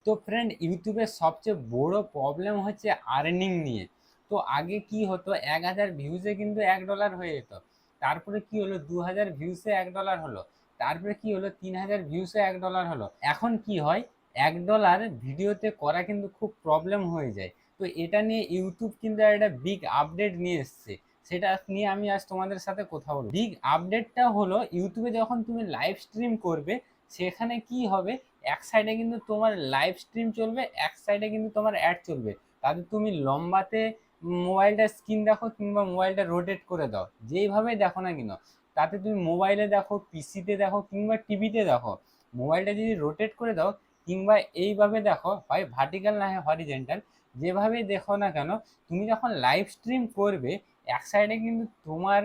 তো ফ্রেন্ড, ইউটিউবের সবচেয়ে বড় প্রবলেম হচ্ছে আর্নিং নিয়ে। তো আগে কি হতো, 1000 ভিউজে কিন্তু $1 হয়ে যেত। তারপরে কি হলো, 2000 ভিউসে $1 হলো। তারপরে কি হলো, 3000 ভিউসে $1 হলো। এখন কি হয়, $1 ভিডিওতে করা কিন্তু খুব প্রবলেম হয়ে যায়। তো এটা নিয়ে ইউটিউব কিন্তু একটা বিগ আপডেট নিয়ে এসছে। সেটা নিয়ে আমি আজ তোমাদের সাথে কথা বলবো। বিগ আপডেটটা হলো, ইউটিউবে যখন তুমি লাইভ স্ট্রিম করবে, সেখানে কি হবে, এক সাইডে কিন্তু তোমার লাইভ স্ট্রিম চলবে, এক সাইডে কিন্তু তোমার অ্যাড চলবে। তাতে তুমি লম্বাতে মোবাইলটা স্ক্রিন দেখো কিংবা মোবাইলটা রোটেট করে দাও, যেইভাবে দেখো না কেন, তাতে তুমি মোবাইলে দেখো, পিসিতে দেখো কিংবা টিভিতে দেখো, মোবাইলটা যদি রোটেট করে দাও কিংবা এইভাবে দেখো, হয় ভার্টিক্যাল না হয় হরিজেন্টাল, যেভাবেই দেখো না কেন, তুমি যখন লাইভ স্ট্রিম করবে, এক সাইডে কিন্তু তোমার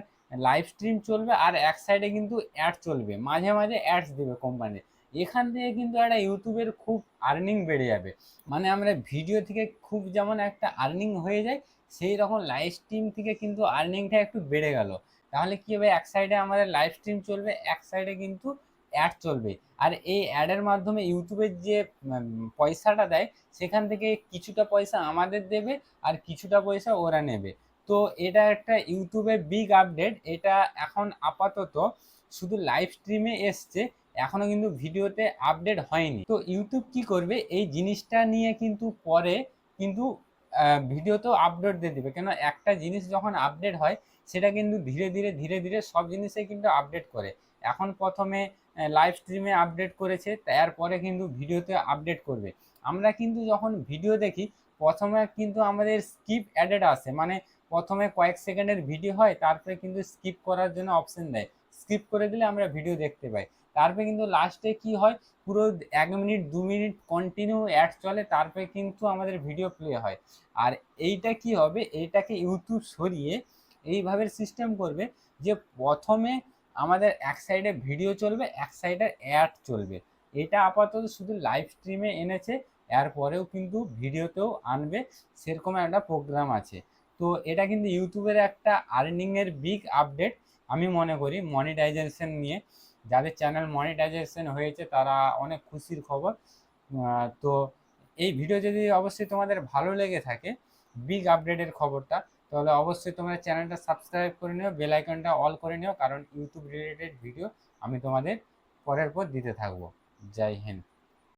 লাইভ স্ট্রিম চলবে আর এক সাইডে কিন্তু অ্যাড চলবে, মাঝে মাঝে অ্যাডস দেবে কোম্পানি। এখান থেকে কিন্তু একটা ইউটিউবের খুব আর্নিং বেড়ে যাবে। মানে আমরা ভিডিও থেকে খুব যেমন একটা আর্নিং হয়ে যায়, সেই রকম লাইভ স্ট্রিম থেকে কিন্তু আর্নিংটা একটু বেড়ে গেল। তাহলে কি হবে, এক সাইডে আমাদের লাইভ স্ট্রিম চলবে, এক সাইডে কিন্তু অ্যাড চলবে। আর এই অ্যাডের মাধ্যমে ইউটিউবের যে পয়সাটা দেয়, সেখান থেকে কিছুটা পয়সা আমাদের দেবে আর কিছুটা পয়সা ওরা নেবে। তো এটা একটা ইউটিউবের বিগ আপডেট। এটা এখন আপাতত শুধু লাইভ স্ট্রিমে এসছে, এখনো কিন্তু ভিডিওতে আপডেট হয়নি। তো ইউটিউব কি করবে, এই জিনিসটা নিয়ে কিন্তু পরে কিন্তু ভিডিওতেও আপডেট দিয়ে দিবে। কেন, একটা জিনিস যখন আপডেট হয়, সেটা কিন্তু ধীরে ধীরে ধীরে ধীরে সব জিনিসে কিন্তু আপডেট করে। এখন প্রথমে লাইভ স্ট্রিমে আপডেট করেছে, তারপরে কিন্তু ভিডিওতে আপডেট করবে। আমরা কিন্তু যখন ভিডিও দেখি, প্রথমে কিন্তু আমাদের স্কিপ অ্যাডেড আসে, মানে প্রথমে কয়েক সেকেন্ডের ভিডিও হয়, তারপরে কিন্তু স্কিপ করার জন্য অপশন দেয়। স্কিপ করে দিলে আমরা ভিডিও দেখতে পাই। তারপরে কিন্তু লাস্টে কি হয়, পুরো 1 মিনিট 2 মিনিট কন্টিনিউ অ্যাড চলে, তারপরে কিন্তু আমাদের ভিডিও প্লে হয়। আর এইটা কি হবে, এইটাকে ইউটিউব সরিয়ে এইভাবে সিস্টেম করবে যে প্রথমে আমাদের এক সাইডে ভিডিও চলবে, এক সাইডে অ্যাড চলবে। এটা আপাতত শুধু লাইভ স্ট্রিমে এনেছে, এরপরেও কিন্তু ভিডিওতেও আনবে, সেরকম একটা প্রোগ্রাম আছে। তো এটা কিন্তু ইউটিউবের একটা আর্নিংয়ের বিগ আপডেট আমি মনে করি, মনিটাইজেশন নিয়ে। যাদের চ্যানেল মনিটাইজেশন হয়েছে তারা অনেক খুশির খবর। তো এই ভিডিও যদি অবশ্যই তোমাদের ভালো লেগে থাকে, বিগ আপডেটের খবরটা, তাহলে অবশ্যই তোমরা চ্যানেলটা সাবস্ক্রাইব করে নিও, বেল আইকনটা অল করে নিও, কারণ ইউটিউব রিলেটেড ভিডিও আমি তোমাদের পরের পর দিতে থাকবো। জয় হিন্দ।